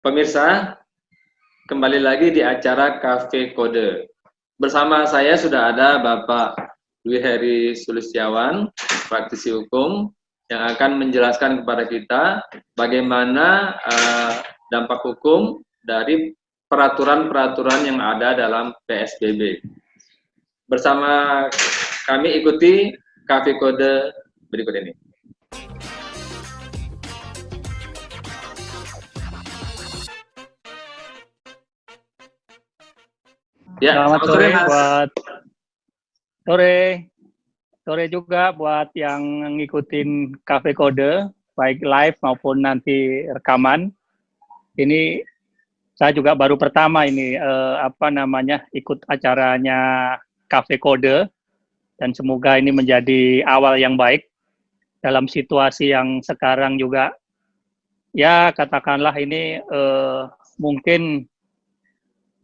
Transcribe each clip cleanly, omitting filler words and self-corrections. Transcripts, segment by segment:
Pemirsa, kembali lagi di acara Cafe Kode. Bersama saya sudah ada Bapak Dwi Heri Sulistiawan, praktisi hukum, yang akan menjelaskan kepada kita bagaimana dampak hukum dari peraturan-peraturan yang ada dalam PSBB. Bersama kami ikuti Cafe Kode berikut ini. Ya, selamat sore Mas. Sore juga buat yang ngikutin Cafe Kode, baik live maupun nanti rekaman. Ini saya juga baru pertama ini ikut acaranya Cafe Kode, dan semoga ini menjadi awal yang baik dalam situasi yang sekarang juga ya katakanlah ini mungkin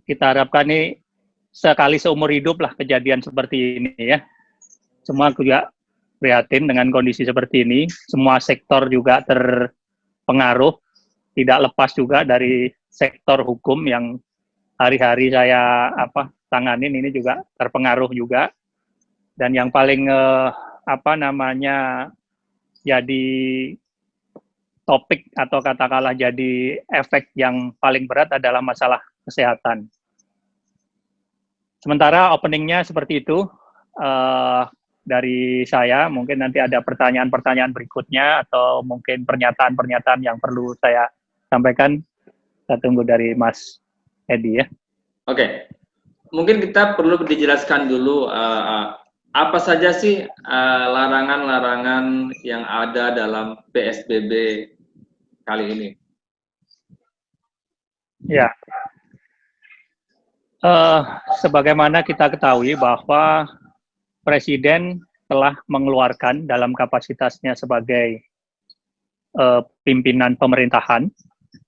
kita harapkan ini sekali seumur hidup lah kejadian seperti ini ya. Semua juga prihatin dengan kondisi seperti ini. Semua sektor juga terpengaruh. Tidak lepas juga dari sektor hukum yang hari-hari saya tanganin ini juga terpengaruh juga. Dan yang paling jadi topik atau katakanlah jadi efek yang paling berat adalah masalah kesehatan. Sementara openingnya seperti itu dari saya, mungkin nanti ada pertanyaan-pertanyaan berikutnya atau mungkin pernyataan-pernyataan yang perlu saya sampaikan. Kita tunggu dari Mas Edi ya. Oke, mungkin kita perlu dijelaskan dulu apa saja sih larangan-larangan yang ada dalam PSBB kali ini. Ya. Sebagaimana kita ketahui bahwa Presiden telah mengeluarkan dalam kapasitasnya sebagai pimpinan pemerintahan,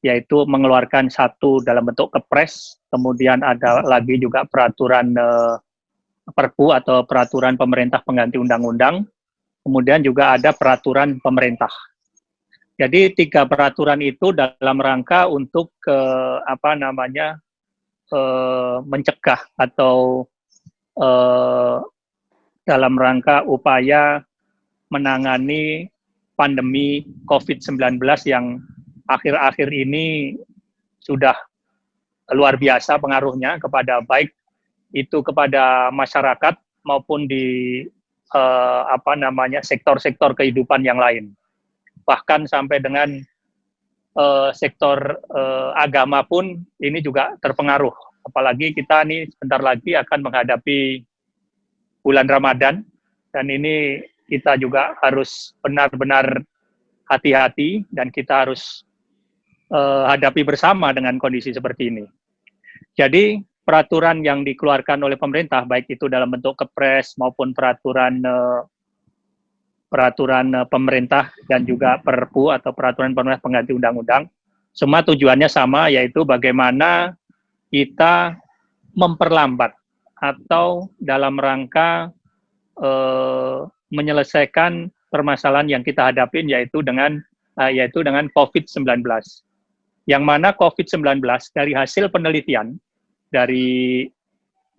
yaitu mengeluarkan satu dalam bentuk kepres, kemudian ada lagi juga peraturan Perpu atau peraturan pemerintah pengganti undang-undang, kemudian juga ada peraturan pemerintah. Jadi 3 peraturan itu dalam rangka untuk mencegah atau dalam rangka upaya menangani pandemi COVID-19 yang akhir-akhir ini sudah luar biasa pengaruhnya kepada baik itu kepada masyarakat maupun di sektor-sektor kehidupan yang lain. Bahkan sampai dengan sektor agama pun ini juga terpengaruh. Apalagi kita nih sebentar lagi akan menghadapi bulan Ramadan, dan ini kita juga harus benar-benar hati-hati dan kita harus hadapi bersama dengan kondisi seperti ini. Jadi peraturan yang dikeluarkan oleh pemerintah, baik itu dalam bentuk kepres maupun peraturan pemerintah dan juga Perpu atau peraturan pemerintah pengganti undang-undang, semua tujuannya sama, yaitu bagaimana kita memperlambat atau dalam rangka menyelesaikan permasalahan yang kita hadapin, yaitu dengan COVID-19. Yang mana COVID-19 dari hasil penelitian dari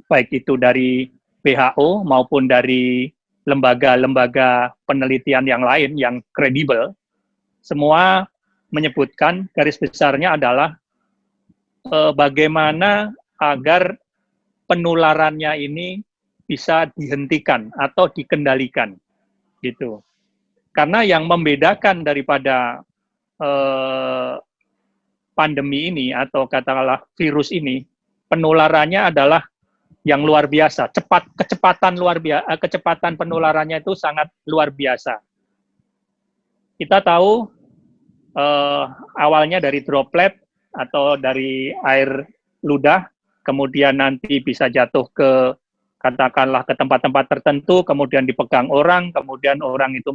baik itu dari WHO maupun dari lembaga-lembaga penelitian yang lain yang kredibel, semua menyebutkan garis besarnya adalah bagaimana agar penularannya ini bisa dihentikan atau dikendalikan, gitu. Karena yang membedakan daripada pandemi ini atau katakanlah virus ini, penularannya adalah yang luar biasa, kecepatan penularannya itu sangat luar biasa. Kita tahu awalnya dari droplet atau dari air ludah, kemudian nanti bisa jatuh ke katakanlah ke tempat-tempat tertentu, kemudian dipegang orang, kemudian orang itu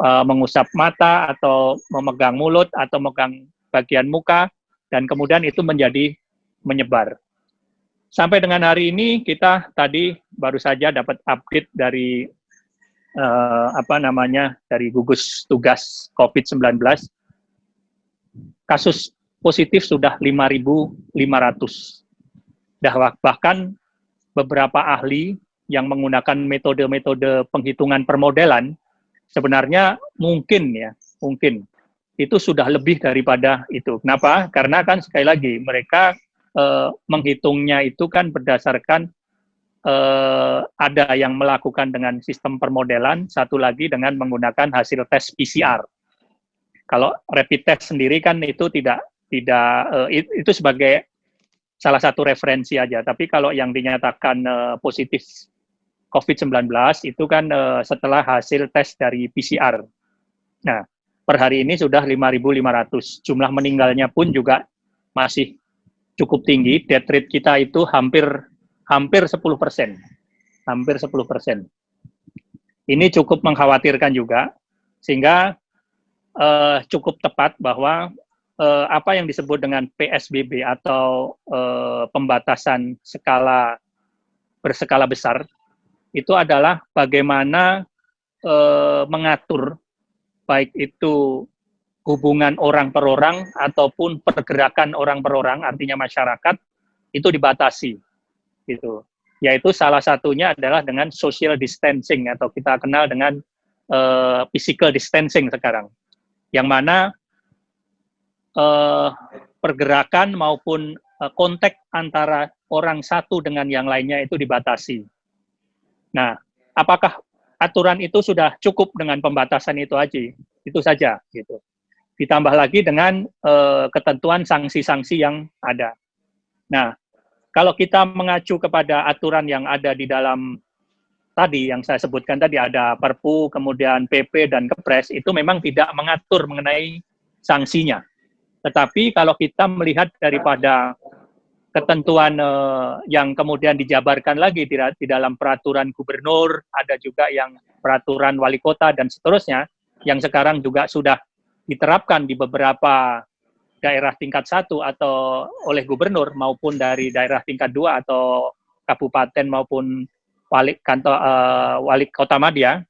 mengusap mata atau memegang mulut atau memegang bagian muka, dan kemudian itu menjadi menyebar. Sampai dengan hari ini kita tadi baru saja dapat update dari dari gugus tugas COVID-19. Kasus positif sudah 5.500. Bahkan beberapa ahli yang menggunakan metode-metode penghitungan permodelan, sebenarnya mungkin itu sudah lebih daripada itu. Kenapa? Karena kan sekali lagi mereka menghitungnya itu kan berdasarkan ada yang melakukan dengan sistem permodelan, satu lagi dengan menggunakan hasil tes PCR. Kalau rapid test sendiri kan itu tidak itu sebagai salah satu referensi aja. Tapi kalau yang dinyatakan positif COVID-19 itu kan setelah hasil tes dari PCR. Nah, per hari ini sudah 5.500. Jumlah meninggalnya pun juga masih cukup tinggi. Death rate kita itu hampir 10%. Hampir 10%. Ini cukup mengkhawatirkan juga, sehingga cukup tepat bahwa apa yang disebut dengan PSBB atau pembatasan berskala besar, itu adalah bagaimana mengatur baik itu hubungan orang per orang ataupun pergerakan orang per orang, artinya masyarakat, itu dibatasi. Gitu. Yaitu salah satunya adalah dengan social distancing atau kita kenal dengan physical distancing sekarang. Yang mana pergerakan maupun kontak antara orang satu dengan yang lainnya itu dibatasi. Nah, apakah aturan itu sudah cukup dengan pembatasan itu aja? Itu saja, gitu. Ditambah lagi dengan ketentuan sanksi-sanksi yang ada. Nah, kalau kita mengacu kepada aturan yang ada di dalam tadi yang saya sebutkan tadi, ada Perpu, kemudian PP dan Kepres, itu memang tidak mengatur mengenai sanksinya. Tetapi kalau kita melihat daripada ketentuan yang kemudian dijabarkan lagi di dalam peraturan gubernur, ada juga yang peraturan wali kota dan seterusnya, yang sekarang juga sudah diterapkan di beberapa daerah tingkat 1 atau oleh gubernur maupun dari daerah tingkat 2 atau kabupaten maupun wali kota madya,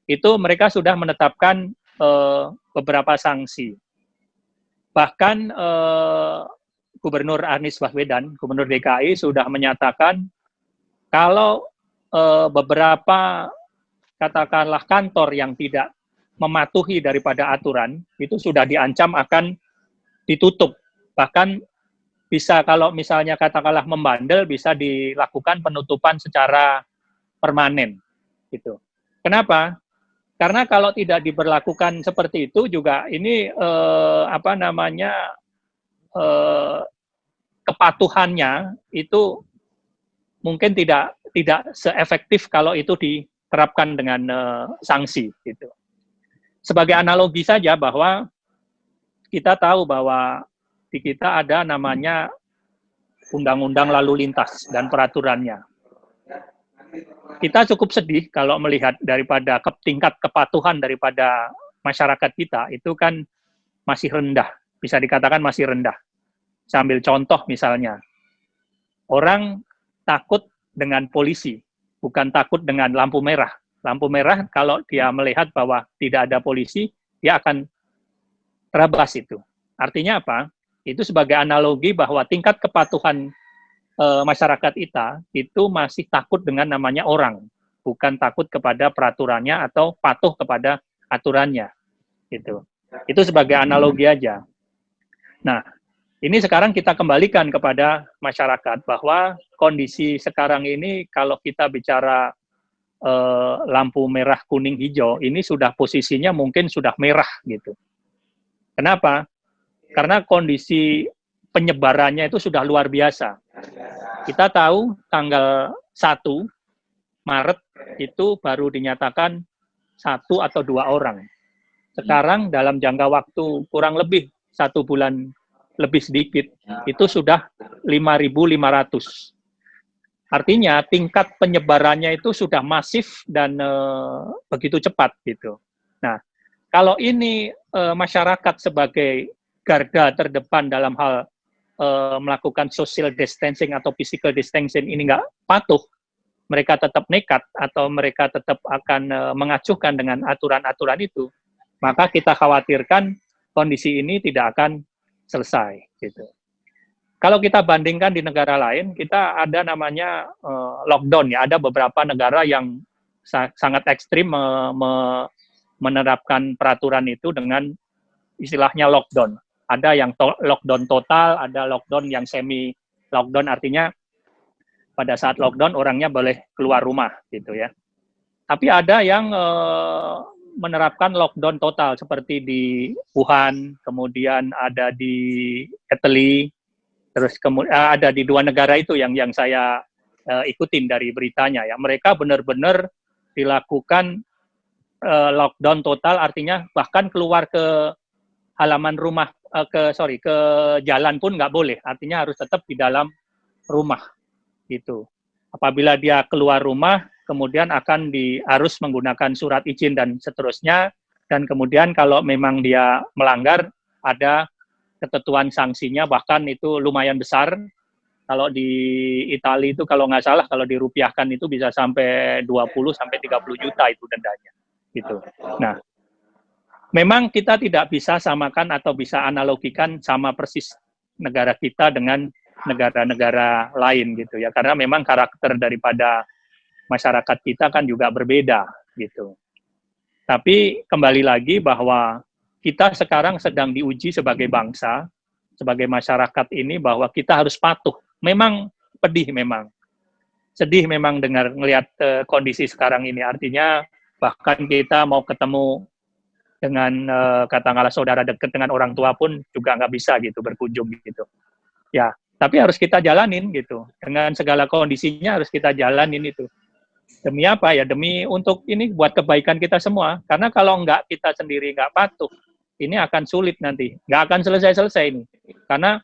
itu mereka sudah menetapkan beberapa sanksi. Bahkan Gubernur Anies Baswedan, Gubernur DKI sudah menyatakan kalau beberapa katakanlah kantor yang tidak mematuhi daripada aturan itu sudah diancam akan ditutup. Bahkan bisa kalau misalnya katakanlah membandel bisa dilakukan penutupan secara permanen gitu. Kenapa? Karena kalau tidak diberlakukan seperti itu juga ini kepatuhannya itu mungkin tidak seefektif kalau itu diterapkan dengan sanksi gitu. Sebagai analogi saja bahwa kita tahu bahwa di kita ada namanya undang-undang lalu lintas dan peraturannya. Kita cukup sedih kalau melihat daripada tingkat kepatuhan daripada masyarakat kita itu kan masih rendah, bisa dikatakan masih rendah. Saya ambil contoh misalnya, orang takut dengan polisi, bukan takut dengan lampu merah. Lampu merah kalau dia melihat bahwa tidak ada polisi, dia akan terabas itu. Artinya apa? Itu sebagai analogi bahwa tingkat kepatuhan masyarakat kita itu masih takut dengan namanya orang, bukan takut kepada peraturannya atau patuh kepada aturannya. Gitu. Itu sebagai analogi aja. Nah, ini sekarang kita kembalikan kepada masyarakat bahwa kondisi sekarang ini kalau kita bicara lampu merah, kuning, hijau, ini sudah posisinya mungkin sudah merah gitu. Kenapa? Karena kondisi penyebarannya itu sudah luar biasa. Kita tahu tanggal 1 Maret itu baru dinyatakan 1 atau 2 orang. Sekarang dalam jangka waktu kurang lebih 1 bulan lebih sedikit, itu sudah 5.500. Artinya tingkat penyebarannya itu sudah masif dan begitu cepat gitu. Nah, kalau ini masyarakat sebagai garda terdepan dalam hal melakukan social distancing atau physical distancing ini nggak patuh, mereka tetap nekat atau mereka tetap akan mengacuhkan dengan aturan-aturan itu, maka kita khawatirkan kondisi ini tidak akan selesai gitu. Kalau kita bandingkan di negara lain, kita ada namanya lockdown ya. Ada beberapa negara yang sangat ekstrim menerapkan peraturan itu dengan istilahnya lockdown. Ada yang lockdown total, ada lockdown yang semi lockdown, artinya pada saat lockdown orangnya boleh keluar rumah gitu ya. Tapi ada yang menerapkan lockdown total seperti di Wuhan, kemudian ada di Italy, terus kemudian ada di 2 negara itu yang saya ikutin dari beritanya ya. Mereka benar-benar dilakukan lockdown total, artinya bahkan keluar ke halaman rumah, ke jalan pun nggak boleh. Artinya harus tetap di dalam rumah gitu. Apabila dia keluar rumah, kemudian akan harus menggunakan surat izin dan seterusnya. Dan kemudian kalau memang dia melanggar, ada ketentuan sanksinya, bahkan itu lumayan besar. Kalau di Italia itu kalau nggak salah, kalau dirupiahkan itu bisa sampai 20 sampai 30 juta itu dendanya. Gitu. Nah, memang kita tidak bisa samakan atau bisa analogikan sama persis negara kita dengan negara-negara lain gitu ya, karena memang karakter daripada masyarakat kita kan juga berbeda gitu. Tapi kembali lagi bahwa kita sekarang sedang diuji sebagai bangsa, sebagai masyarakat ini, bahwa kita harus patuh. Memang pedih, memang sedih, memang ngelihat kondisi sekarang ini. Artinya bahkan kita mau ketemu dengan katakanlah saudara dekat dengan orang tua pun juga nggak bisa gitu berkunjung gitu. Ya, tapi harus kita jalanin gitu. Dengan segala kondisinya harus kita jalanin itu. Demi apa ya? Demi untuk ini buat kebaikan kita semua. Karena kalau nggak kita sendiri nggak patuh, ini akan sulit nanti. Nggak akan selesai-selesai ini. Karena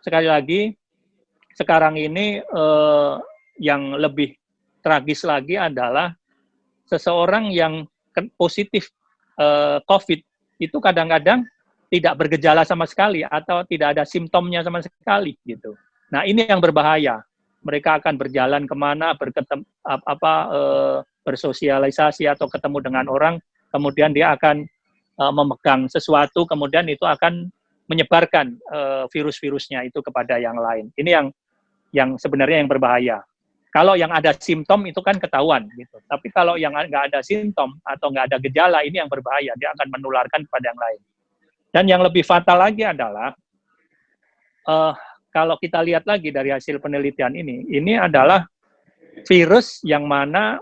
sekali lagi, sekarang ini yang lebih tragis lagi adalah seseorang yang positif COVID itu kadang-kadang tidak bergejala sama sekali atau tidak ada simptomnya sama sekali gitu. Nah ini yang berbahaya. Mereka akan berjalan kemana, bersosialisasi atau ketemu dengan orang, kemudian dia akan memegang sesuatu, kemudian itu akan menyebarkan virus-virusnya itu kepada yang lain. Ini yang sebenarnya yang berbahaya. Kalau yang ada simptom itu kan ketahuan gitu. Tapi kalau yang nggak ada simptom atau nggak ada gejala, ini yang berbahaya. Dia akan menularkan kepada yang lain. Dan yang lebih fatal lagi adalah kalau kita lihat lagi dari hasil penelitian ini adalah virus yang mana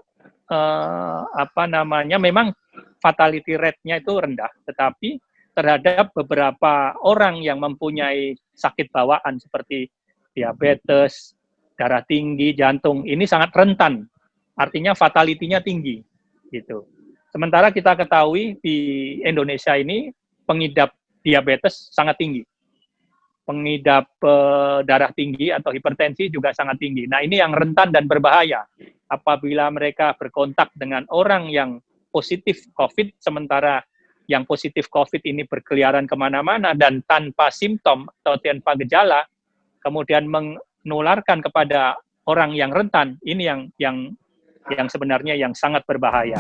memang fatality rate-nya itu rendah, tetapi terhadap beberapa orang yang mempunyai sakit bawaan seperti diabetes, darah tinggi, jantung, ini sangat rentan. Artinya fatality-nya tinggi gitu. Sementara kita ketahui di Indonesia ini pengidap diabetes sangat tinggi. Pengidap darah tinggi atau hipertensi juga sangat tinggi. Nah, ini yang rentan dan berbahaya. Apabila mereka berkontak dengan orang yang positif COVID, sementara yang positif COVID ini berkeliaran kemana-mana dan tanpa simptom atau tanpa gejala, kemudian menularkan kepada orang yang rentan, ini yang sebenarnya yang sangat berbahaya.